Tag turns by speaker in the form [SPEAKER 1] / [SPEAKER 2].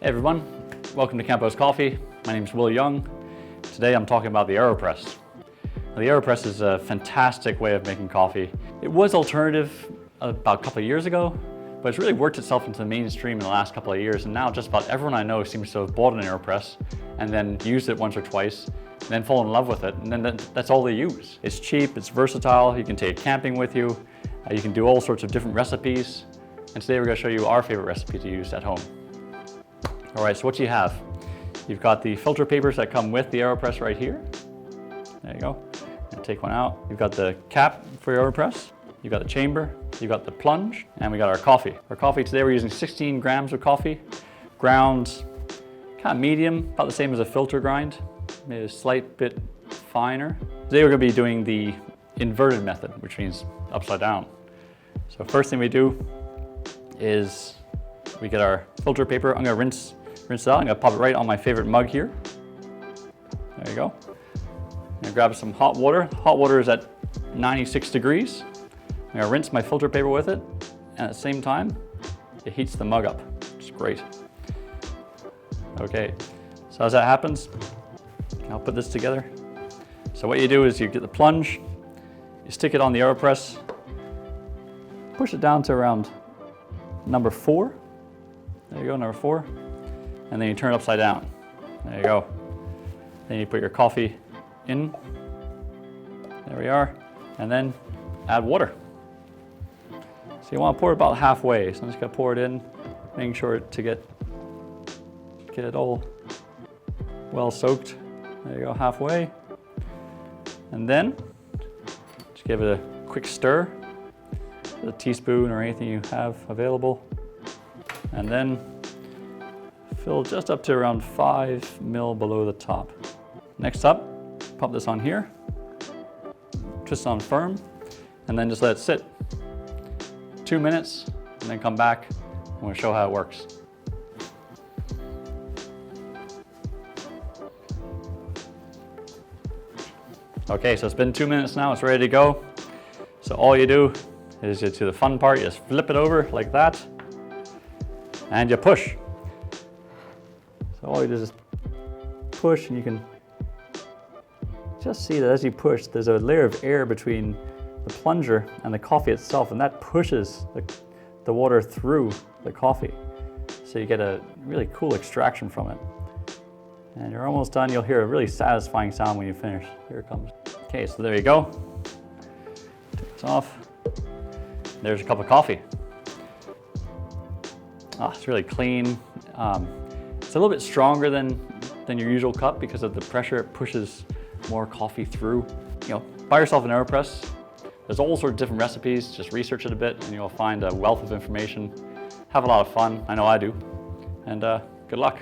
[SPEAKER 1] Hey everyone, welcome to Campos Coffee. My name is Will Young. Today I'm talking about the Aeropress. Now, the Aeropress is a fantastic way of making coffee. It was alternative about a couple of years ago, but it's really worked itself into the mainstream in the last couple of years, and now just about everyone I know seems to have bought an Aeropress and then used it once or twice, and then fall in love with it, and then that's all they use. It's cheap, it's versatile, you can take it camping with you, you can do all sorts of different recipes, and today we're going to show you our favorite recipe to use at home. All right, so what do you have? You've got the filter papers that come with the Aeropress right here. There you go. And take one out. You've got the cap for your Aeropress. You've got the chamber. You've got the plunge, and we got our coffee. Our coffee today, we're using 16 grams of coffee, ground kind of medium, about the same as a filter grind, maybe a slight bit finer. Today we're going to be doing the inverted method, which means upside down. So first thing we do is we get our filter paper. I'm going to rinse it out. I'm going to pop it right on my favorite mug here. There you go. I'm going to grab some hot water. Hot water is at 96 degrees. I'm going to rinse my filter paper with it, and at the same time, it heats the mug up. It's great. Okay, so as that happens, I'll put this together. So what you do is you get the plunge, you stick it on the Aeropress, push it down to around number 4. There you go, number 4. And then you turn it upside down. There you go. Then you put your coffee in. There we are. And then add water. So you want to pour it about halfway. So I'm just going to pour it in, making sure to get it all well soaked. There you go, halfway. And then just give it a quick stir with a teaspoon or anything you have available. And then fill just up to around 5 mil below the top. Next up, pop this on here, twist it on firm, and then just let it sit. 2 minutes, and then come back, and we'll show how it works. Okay, so it's been 2 minutes now, it's ready to go. So all you do is you do the fun part, you just flip it over like that, and you push. So all you do is push, and you can just see that as you push, there's a layer of air between the plunger and the coffee itself, and that pushes the water through the coffee. So you get a really cool extraction from it. And you're almost done. You'll hear a really satisfying sound when you finish. Here it comes. Okay, so there you go. Take this off. There's a cup of coffee. Oh, it's really clean. It's a little bit stronger than your usual cup because of the pressure. It pushes more coffee through. You know, buy yourself an Aeropress. There's all sorts of different recipes. Just research it a bit and you'll find a wealth of information. Have a lot of fun. I know I do. And good luck.